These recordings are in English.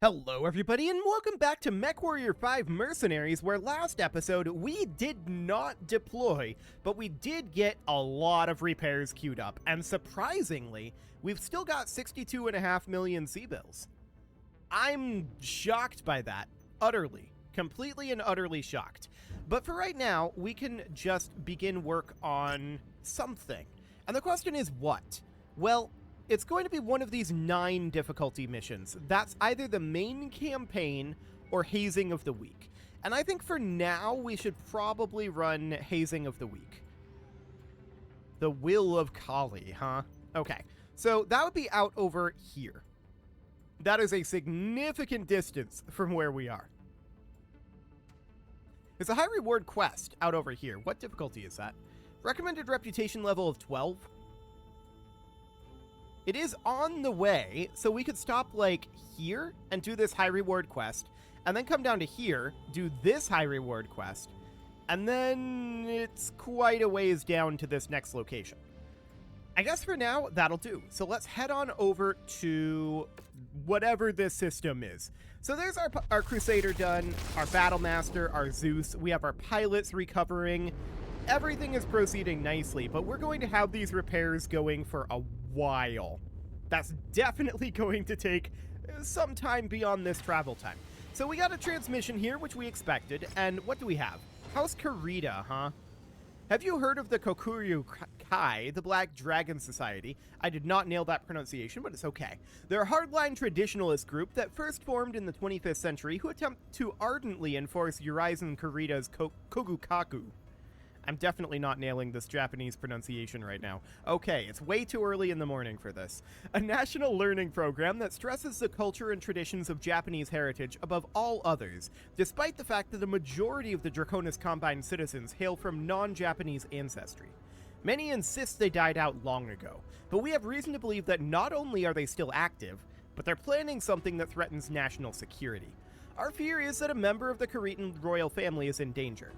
Hello everybody and welcome back to MechWarrior 5 Mercenaries, where last episode we did not deploy, but we did get a lot of repairs queued up, and surprisingly, we've still got 62.5 million C-bills. I'm shocked by that. Utterly. Completely and utterly shocked. But for right now, we can just begin work on something. And the question is what? Well, it's going to be one of these 9 difficulty missions. That's either the main campaign or Hazing of the Week. And I think for now, we should probably run Hazing of the Week. The Will of Kali, huh? Okay, so that would be out over here. That is a significant distance from where we are. It's a high reward quest out over here. What difficulty is that? Recommended reputation level of 12. It is on the way, so we could stop, like, here and do this high reward quest, and then come down to here, do this high reward quest, and then it's quite a ways down to this next location. I guess for now, that'll do. So let's head on over to whatever this system is. So there's our Crusader done, our Battle Master, our Zeus. We have our pilots recovering. Everything is proceeding nicely, but we're going to have these repairs going for a while. That's definitely going to take some time beyond this travel time. So we got a transmission here, which we expected, and what do we have? House Karita, huh? Have you heard of the Kokuryu Kai, the Black Dragon Society? I did not nail that pronunciation, but it's okay. They're a hardline traditionalist group that first formed in the 25th century who attempt to ardently enforce Urizen Kurita's Kogukaku. I'm definitely not nailing this Japanese pronunciation right now. Okay, it's way too early in the morning for this. A national learning program that stresses the culture and traditions of Japanese heritage above all others, despite the fact that a majority of the Draconis Combine citizens hail from non-Japanese ancestry. Many insist they died out long ago, but we have reason to believe that not only are they still active, but they're planning something that threatens national security. Our fear is that a member of the Kuritan royal family is in danger.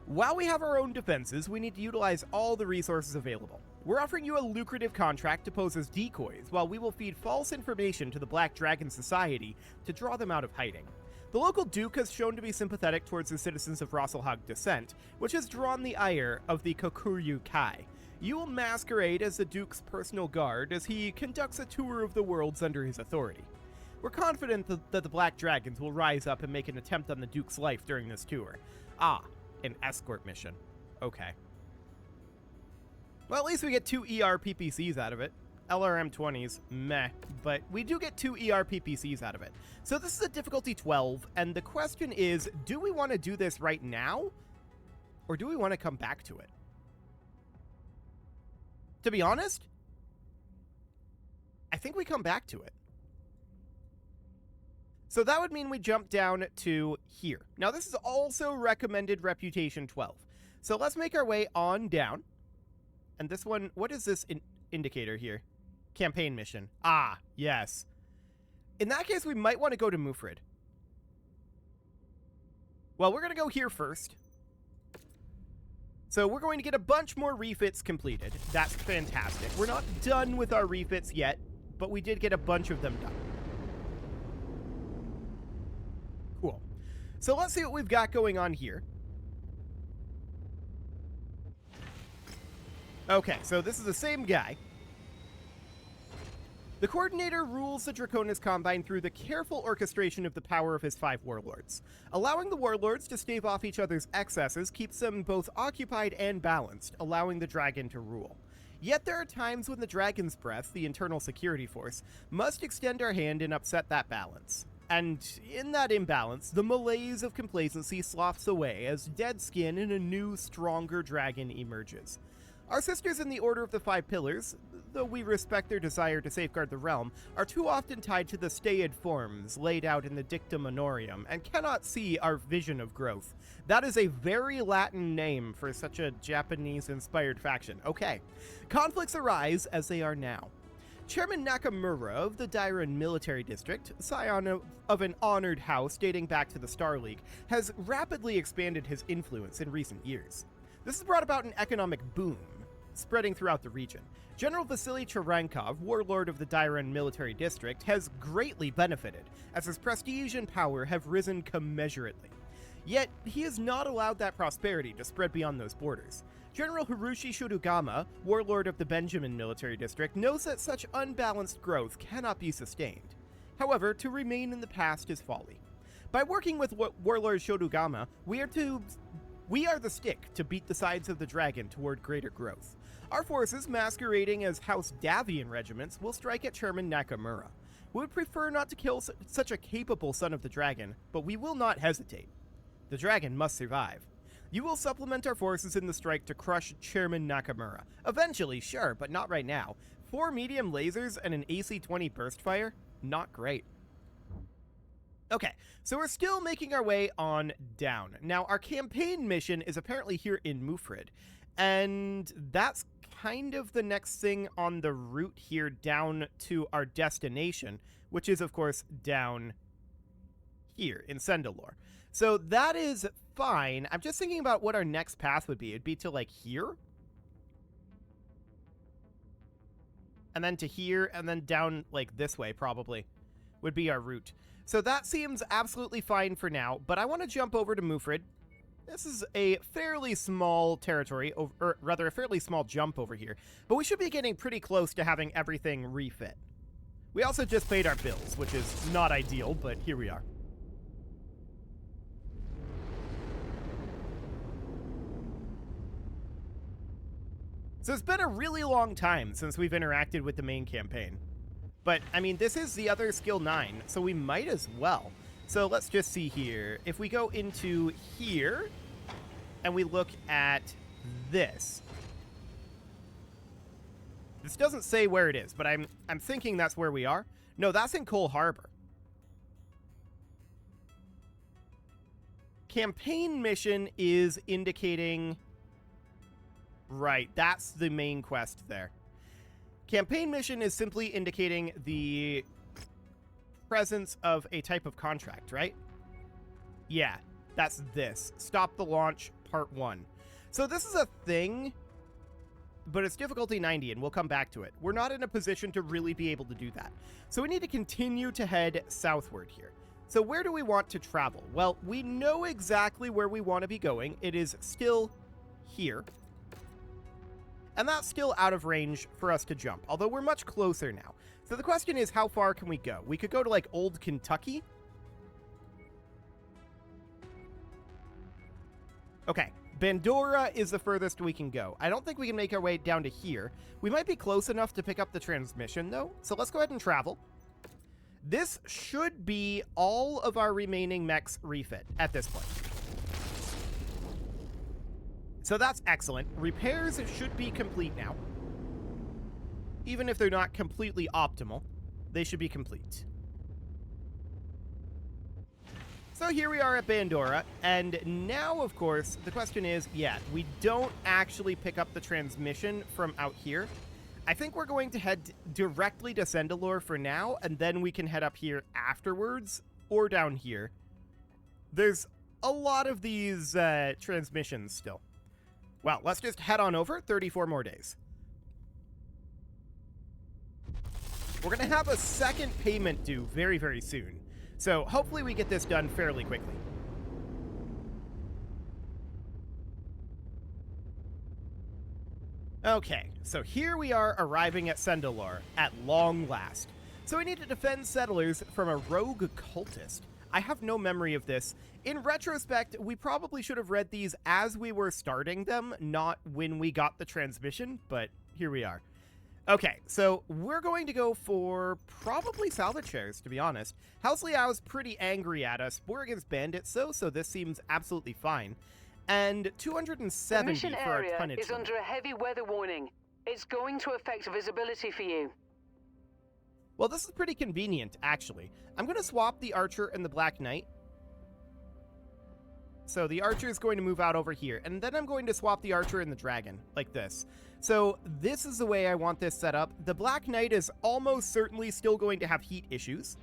While we have our own defenses, we need to utilize all the resources available. We're offering you a lucrative contract to pose as decoys, while we will feed false information to the Black Dragon Society to draw them out of hiding. The local duke has shown to be sympathetic towards the citizens of Rosselhog descent, which has drawn the ire of the Kokuryu Kai. You will masquerade as the duke's personal guard as he conducts a tour of the worlds under his authority. We're confident that the Black Dragons will rise up and make an attempt on the duke's life during this tour. An escort mission. Okay. Well, at least we get 2 ERPPCs out of it. LRM-20s, meh. But we do get 2 ERPPCs out of it. So this is a difficulty 12, and the question is, do we want to do this right now? Or do we want to come back to it? To be honest, I think we come back to it. So that would mean we jump down to here. Now, this is also recommended reputation 12. So let's make our way on down. And this one, what is this indicator here? Campaign mission. Ah, yes. In that case, we might want to go to Mufrid. Well, we're going to go here first. So we're going to get a bunch more refits completed. That's fantastic. We're not done with our refits yet, but we did get a bunch of them done. Cool. So let's see what we've got going on here. Okay, so this is the same guy. The Coordinator rules the Draconis Combine through the careful orchestration of the power of his 5 warlords. Allowing the warlords to stave off each other's excesses keeps them both occupied and balanced, allowing the dragon to rule. Yet there are times when the Dragon's Breath, the internal security force, must extend our hand and upset that balance. And in that imbalance, the malaise of complacency sloughs away as dead skin and a new, stronger dragon emerges. Our sisters in the Order of the 5 Pillars, though we respect their desire to safeguard the realm, are too often tied to the staid forms laid out in the Dictum Honorium and cannot see our vision of growth. That is a very Latin name for such a Japanese-inspired faction. Okay. Conflicts arise as they are now. Chairman Nakamura of the Dairen Military District, scion of an honored house dating back to the Star League, has rapidly expanded his influence in recent years. This has brought about an economic boom. spreading throughout the region. General Vasily Cherenkov, warlord of the Dairen military district, has greatly benefited, as his prestige and power have risen commensurately. Yet, he has not allowed that prosperity to spread beyond those borders. General Hiroshi Shodugama, warlord of the Benjamin military district, knows that such unbalanced growth cannot be sustained. However, to remain in the past is folly. By working with Warlord Shodugama, we are the stick to beat the sides of the dragon toward greater growth. Our forces, masquerading as House Davian regiments, will strike at Chairman Nakamura. We would prefer not to kill such a capable son of the dragon, but we will not hesitate. The dragon must survive. You will supplement our forces in the strike to crush Chairman Nakamura. Eventually, sure, but not right now. 4 medium lasers and an AC-20 burst fire? Not great. Okay, so we're still making our way on down. Now, our campaign mission is apparently here in Mufrid, and that's kind of the next thing on the route here down to our destination, which is, of course, down here in Sendalore. So that is fine. I'm just thinking about what our next path would be. It'd be to, like, here? And then to here, and then down, like, this way, probably, would be our route. So that seems absolutely fine for now, but I want to jump over to Mufrid. This is a fairly small territory, or rather a fairly small jump over here, but we should be getting pretty close to having everything refit. We also just paid our bills, which is not ideal, but here we are. So it's been a really long time since we've interacted with the main campaign. But, I mean, this is the other skill 9, so we might as well. So let's just see here. If we go into here, and we look at this. This doesn't say where it is, but I'm thinking that's where we are. No, that's in Cole Harbor. Campaign mission is indicating... Right, that's the main quest there. Campaign mission is simply indicating the presence of a type of contract, right? Yeah, that's this. Stop the launch, part 1. So this is a thing, but it's difficulty 90, and we'll come back to it. We're not in a position to really be able to do that. So we need to continue to head southward here. So where do we want to travel? Well, we know exactly where we want to be going. It is still here. And that's still out of range for us to jump, although we're much closer now. So the question is, how far can we go? We could go to, like, Old Kentucky. Okay, Bandora is the furthest we can go. I don't think we can make our way down to here. We might be close enough to pick up the transmission, though. So let's go ahead and travel. This should be all of our remaining mechs refit at this point. So that's excellent. Repairs should be complete now. Even if they're not completely optimal, they should be complete. So here we are at Bandora, and now, of course, the question is, yeah, we don't actually pick up the transmission from out here. I think we're going to head directly to Sendalore for now, and then we can head up here afterwards, or down here. There's a lot of these transmissions still. Well, let's just head on over. 34 more days. We're going to have a second payment due very, very soon. So hopefully we get this done fairly quickly. Okay, so here we are arriving at Sendalore at long last. So we need to defend settlers from a rogue cultist. I have no memory of this. In retrospect, we probably should have read these as we were starting them, not when we got the transmission, but here we are. Okay, so we're going to go for probably salvage shares, to be honest. House Liao's pretty angry at us. We're against bandits, so this seems absolutely fine. And 270 mission for our area tonnage. is under a heavy weather warning. It's going to affect visibility for you. Well, this is pretty convenient, actually. I'm going to swap the Archer and the Black Knight. So the Archer is going to move out over here, and then I'm going to swap the Archer and the Dragon, like this. So this is the way I want this set up. The Black Knight is almost certainly still going to have heat issues.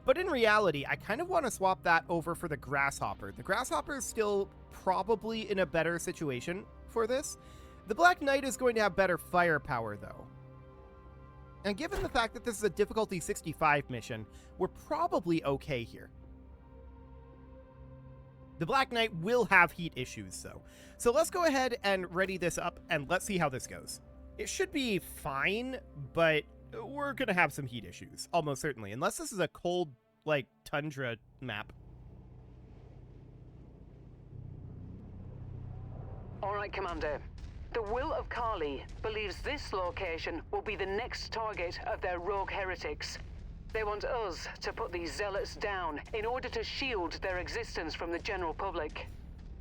But in reality, I kind of want to swap that over for the Grasshopper. The Grasshopper is still probably in a better situation for this. The Black Knight is going to have better firepower, though. And given the fact that this is a difficulty 65 mission, we're probably okay here. The Black Knight will have heat issues, though. So let's go ahead and ready this up, and let's see how this goes. It should be fine, but we're going to have some heat issues, almost certainly. Unless this is a cold, like, tundra map. All right, Commander. The Will of Kali believes this location will be the next target of their rogue heretics. They want us to put these zealots down in order to shield their existence from the general public.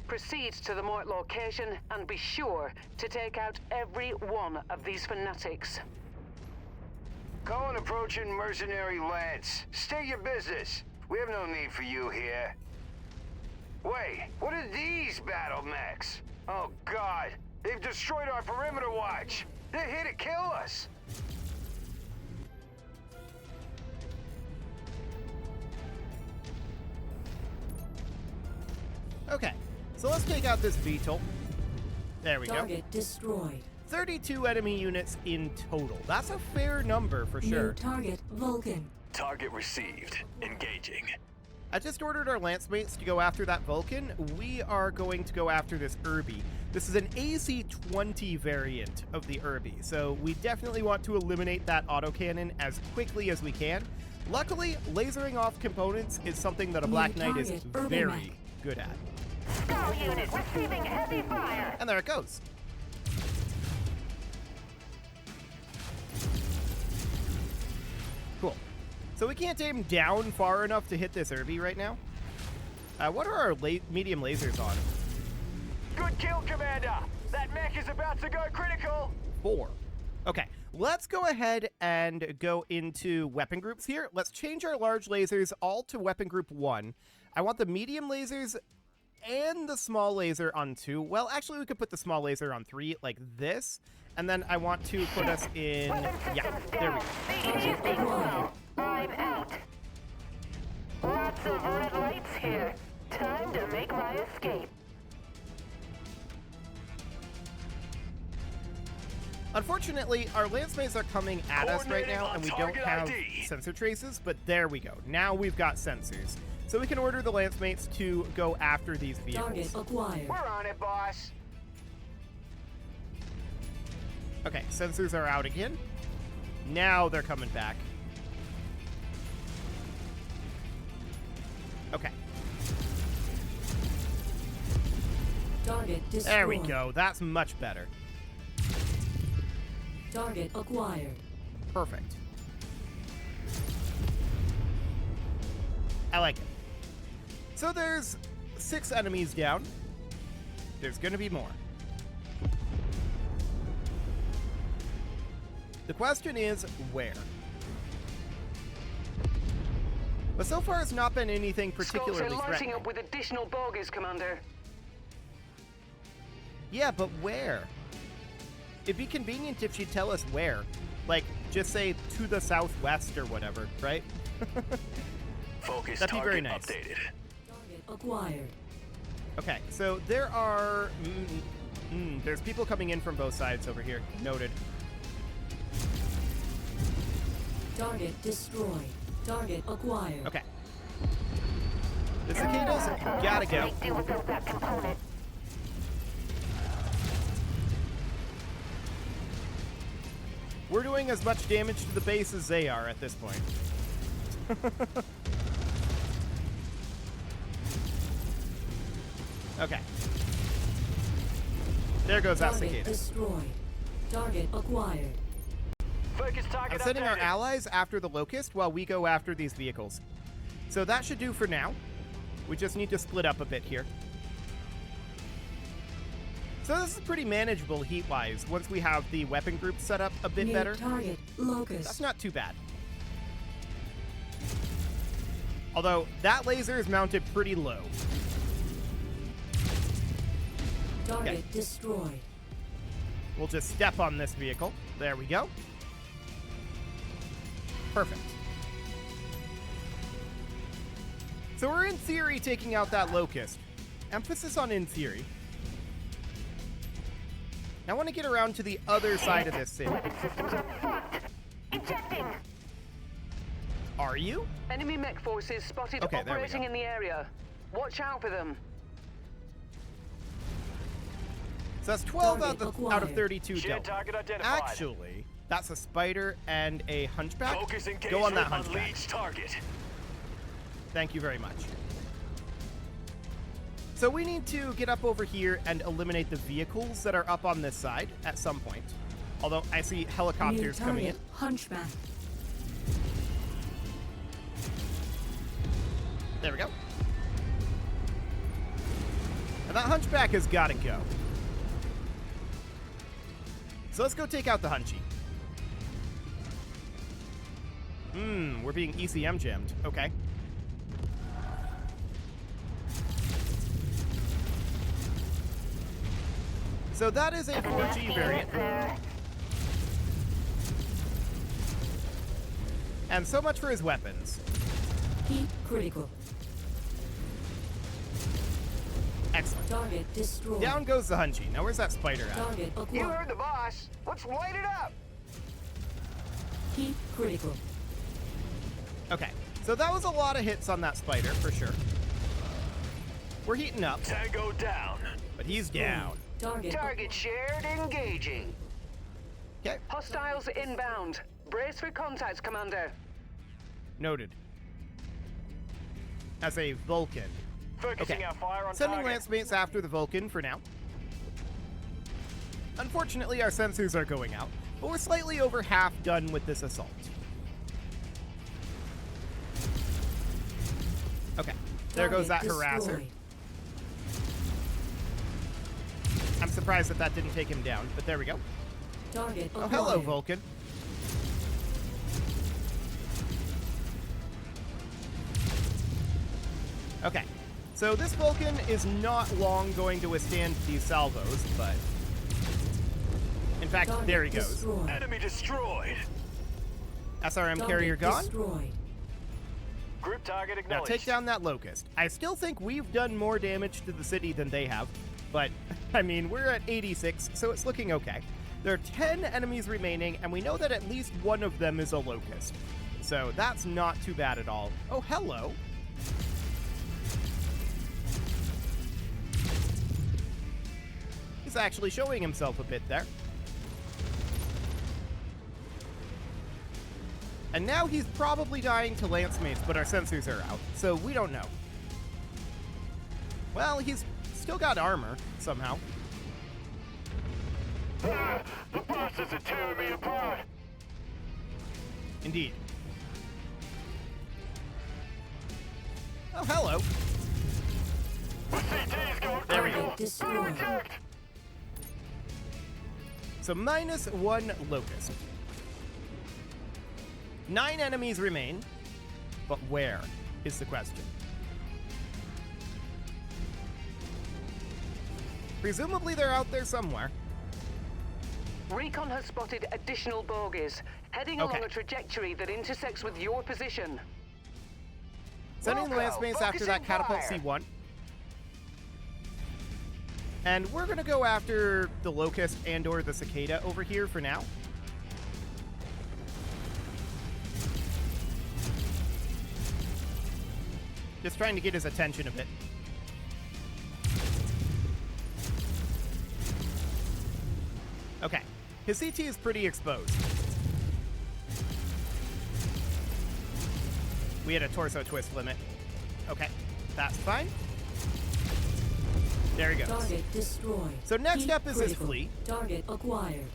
Proceed to the marked location and be sure to take out every one of these fanatics. Colin approaching Mercenary Lance. State your business. We have no need for you here. Wait, what are these battle mechs? Oh God, they've destroyed our perimeter watch. They're here to kill us. Okay, so let's take out this Beetle. There we go. Target destroyed. 32 enemy units in total. That's a fair number for New sure. target Vulcan. Target received. Engaging. I just ordered our lance mates to go after that Vulcan. We are going to go after this Irby. This is an AC-20 variant of the Irby, so we definitely want to eliminate that autocannon as quickly as we can. Luckily, lasering off components is something that a Black Knight is target, Irby very mech. good at. Scout unit receiving heavy fire. And there it goes. Cool. So we can't aim down far enough to hit this Irby right now. What are our medium lasers on? Good kill, Commander. That mech is about to go critical. 4. Okay, let's go ahead and go into weapon groups here. Let's change our large lasers all to weapon group 1. I want the medium lasers and the small laser on 2. Well, actually, we could put the small laser on 3, like this. And then I want to put us in... Yeah, there we go. The Egyptian wall. I'm out. Lots of red lights here. Time to make my escape. Unfortunately, our lance mates are coming at us right now, and we don't have sensor traces, but there we go. Now we've got sensors. So we can order the lance mates to go after these Target vehicles. acquired. We're on it, boss. Okay, sensors are out again. Now they're coming back. Okay, Target destroyed. there we go. That's much better. Target acquired. Perfect. I like it. So there's 6 enemies down. There's gonna be more. The question is, where? But so far it's not been anything Scouts particularly are lighting threatening. up with additional bogies, Commander. Yeah, but where? It'd be convenient if she'd tell us where. Like, just say to the southwest or whatever, right? Focus That'd be very target nice. updated. Target acquired. Okay, so there are... there's people coming in from both sides over here. Noted. Target destroyed. Target acquired. Okay. The cicadas gotta go. Make do without that component. We're doing as much damage to the base as they are at this point. Okay. There goes that Target cicada. destroyed. Target acquired. Focus target I'm sending our updated. allies after the Locust while we go after these vehicles. So that should do for now. We just need to split up a bit here. So this is pretty manageable heat-wise once we have the weapon group set up a bit New better. target Locust. That's not too bad. Although, that laser is mounted pretty low. Target okay. destroyed. We'll just step on this vehicle. There we go. Perfect. So we're in theory taking out that Locust. Emphasis on in theory. Now I want to get around to the other side of this city. Systems are fucked. Ejecting. Are you? Enemy mech forces spotted Okay, there we operating go. in the area. Watch out for them. So that's 12 Target out of acquired. 32 Shared dealt. target identified. Actually, that's a spider and a hunchback. Focus engagement Go on that on hunchback. Leech target. Thank you very much. So we need to get up over here and eliminate the vehicles that are up on this side at some point. Although I see New helicopters coming in. target, Hunchback. There we go. And that hunchback has got to go. So let's go take out the hunchy. We're being ECM jammed. Okay. So that is a 4G variant. And so much for his weapons. Heat critical. Excellent. Target destroyed. Down goes the hunchy. Now where's that spider at? Target You acquired. heard the boss. Let's light it up. Heat critical. Okay. So that was a lot of hits on that spider, for sure. We're heating up, Tango down. but he's down. Target shared, engaging. Okay. Hostiles inbound. Brace for contact, Commander. Noted. As a Vulcan. Focusing Okay. our fire on Sending target. lance mates after the Vulcan for now. Unfortunately, our sensors are going out, but we're slightly over half done with this assault. Okay. There goes that Target harasser. destroyed. I'm surprised that that didn't take him down, but there we go. Target Oh, acquired. hello, Vulcan. Okay, so this Vulcan is not long going to withstand these salvos, but... In fact, Target there he goes. destroyed. Enemy destroyed. SRM Target carrier gone. Destroyed. Group target Now acknowledged. take down that Locust. I still think we've done more damage to the city than they have, but, I mean, we're at 86, so it's looking okay. There are 10 enemies remaining, and we know that at least one of them is a Locust. So that's not too bad at all. Oh, hello. He's actually showing himself a bit there. And now he's probably dying to lance mates, but our sensors are out, so we don't know. Well, he's still got armor, somehow. The bosses are tearing me apart. Indeed. Oh, hello. The CT's going There we down. go. Destroyed. Eject. So -1 Locust. 9 enemies remain, but where is the question? Presumably they're out there somewhere. Recon has spotted additional bogies, heading Okay. along a trajectory that intersects with your position. Sending the lance mates after that Focusing catapult fire. C1. And we're gonna go after the Locust and or the Cicada over here for now. Just trying to get his attention a bit. Okay, his CT is pretty exposed. We had a torso twist limit. Okay, that's fine. There he goes. Target destroyed. So next Heat up is his critical. fleet. Target acquired.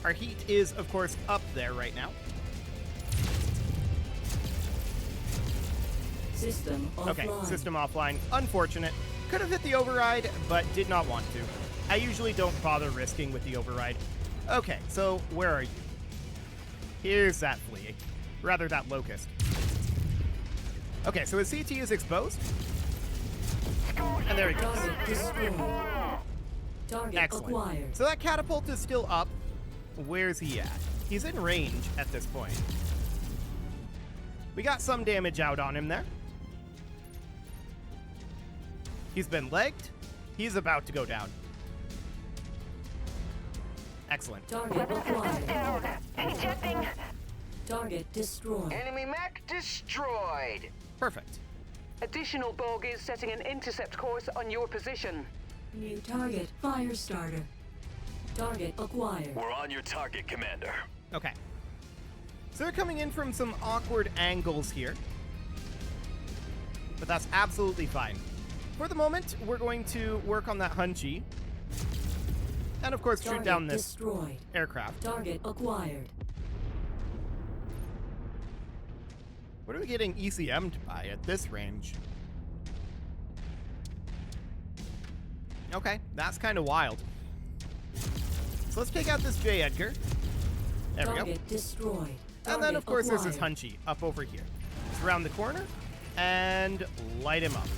Our heat is, of course, up there right now. System offline. Okay, system offline. Unfortunate. Could have hit the override, but did not want to. I usually don't bother risking with the override. Okay, so where are you? Here's that flea. Rather, that Locust. Okay, so his CT is exposed. And there he goes. Target destroyed. Target Excellent. acquired. So that catapult is still up. Where's he at? He's in range at this point. We got some damage out on him there. He's been legged. He's about to go down. Excellent. Target Weapon systems acquired. down. Ejecting. Target destroyed. Enemy mech destroyed. Perfect. Additional bogies setting an intercept course on your position. New target. Fire starter. Target acquired. We're on your target, Commander. Okay. So they're coming in from some awkward angles here. But that's absolutely fine. For the moment, we're going to work on that Hunchy. And of course, shoot Target down this destroyed. aircraft. Target acquired. What are we getting ECM'd by at this range? Okay, that's kind of wild. So let's take out this J. Edgar. There we go. Target destroyed. And then, of course, there's this acquired. Hunchy up over here. It's around the corner and light him up.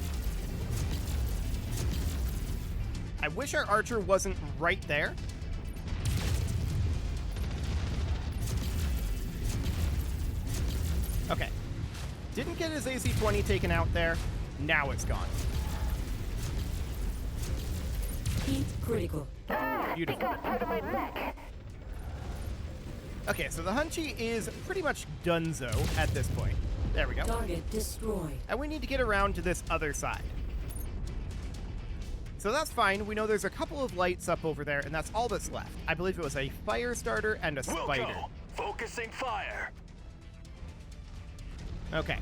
I wish our archer wasn't right there. Okay. Didn't get his AC-20 taken out there. Now it's gone. Heat critical. He Beautiful. got part of my mech. Okay, so the Hunchy is pretty much donezo at this point. There we go. Target destroyed. And we need to get around to this other side. So that's fine. We know there's a couple of lights up over there, and that's all that's left. I believe it was a fire starter and a spider. Wilco, focusing fire. Okay.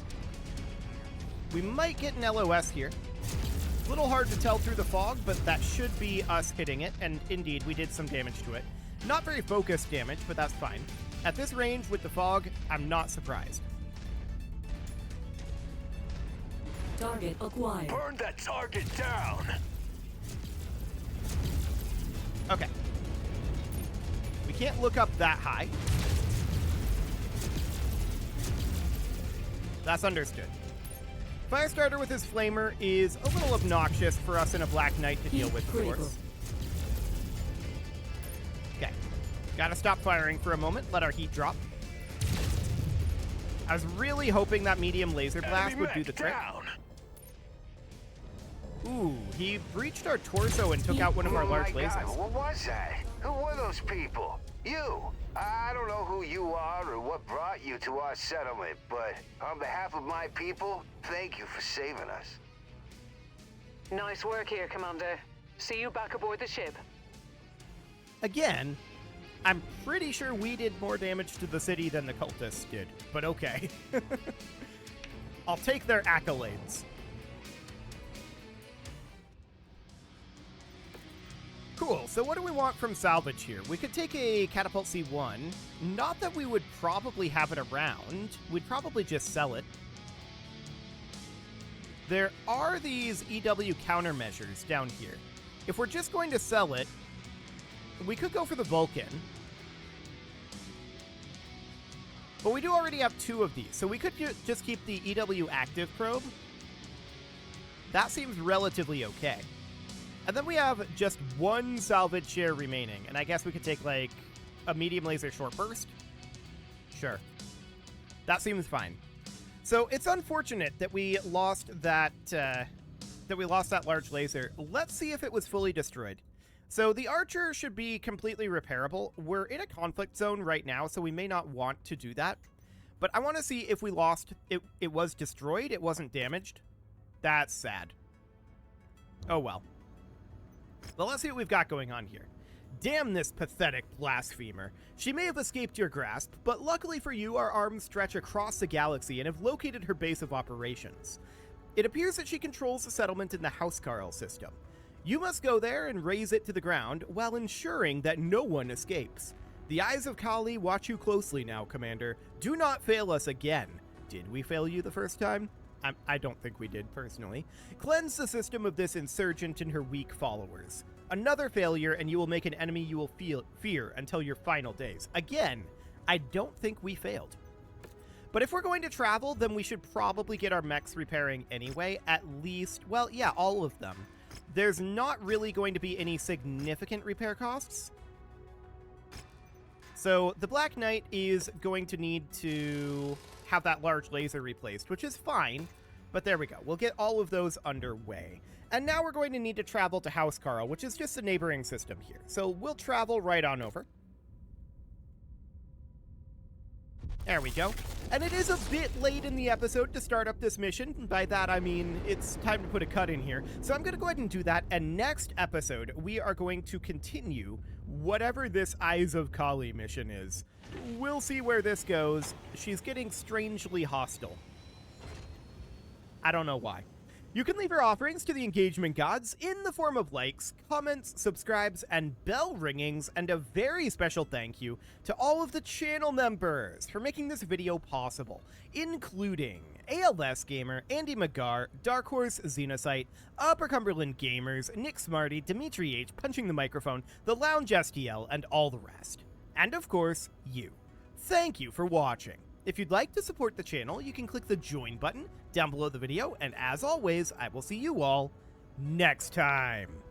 We might get an LOS here. A little hard to tell through the fog, but that should be us hitting it, and indeed, we did some damage to it. Not very focused damage, but that's fine. At this range with the fog, I'm not surprised. Target acquired. Burn that target down. Okay. We can't look up that high. That's understood. Firestarter with his flamer is a little obnoxious for us in a Black Knight to deal Heat with, of critical. course. Okay. Gotta stop firing for a moment, let our heat drop. I was really hoping that medium laser blast Enemy would do mech the trick. down. Ooh, he breached our torso and took out one of our Oh large my God, lasers. what was that? Who were those people? You. I don't know who you are or what brought you to our settlement, but on behalf of my people, thank you for saving us. Nice work here, Commander. See you back aboard the ship. Again, I'm pretty sure we did more damage to the city than the cultists did, but okay. I'll take their accolades. Cool, so what do we want from salvage here? We could take a Catapult C1. Not that we would probably have it around. We'd probably just sell it. There are these EW countermeasures down here. If we're just going to sell it, we could go for the Vulcan. But we do already have two of these, so we could just keep the EW active probe. That seems relatively okay. And then we have just one salvage share remaining, and I guess we could take, like, a medium laser short burst? Sure. That seems fine. So it's unfortunate that we lost that large laser. Let's see if it was fully destroyed. So the Archer should be completely repairable. We're in a conflict zone right now, so we may not want to do that. But I want to see if we lost... It was destroyed, it wasn't damaged. That's sad. Oh well. Well, let's see what we've got going on here. Damn this pathetic blasphemer. She may have escaped your grasp, but luckily for you, our arms stretch across the galaxy and have located her base of operations. It appears that she controls the settlement in the Housecarl system. You must go there and raze it to the ground while ensuring that no one escapes. The eyes of Kali watch you closely now, Commander. Do not fail us again. Did we fail you the first time? I don't think we did, personally. Cleanse the system of this insurgent and her weak followers. Another failure, and you will make an enemy you will fear until your final days. Again, I don't think we failed. But if we're going to travel, then we should probably get our mechs repairing anyway. At least, well, yeah, all of them. There's not really going to be any significant repair costs. So the Black Knight is going to need to have that large laser replaced, which is fine, but there we go. We'll get all of those underway. And now we're going to need to travel to Housecarl, which is just a neighboring system here. So we'll travel right on over. There we go. And it is a bit late in the episode to start up this mission. By that, I mean it's time to put a cut in here. So I'm going to go ahead and do that. And next episode, we are going to continue whatever this Eyes of Kali mission is. We'll see where this goes. She's getting strangely hostile. I don't know why. You can leave your offerings to the engagement gods in the form of likes, comments, subscribes, and bell ringings, and a very special thank you to all of the channel members for making this video possible, including ALS Gamer, Andy McGar, Dark Horse Xenocyte, Upper Cumberland Gamers, Nick Smarty, Dimitri H, Punching the Microphone, The Lounge STL, and all the rest. And of course, you. Thank you for watching. If you'd like to support the channel, you can click the join button down below the video, and as always, I will see you all next time.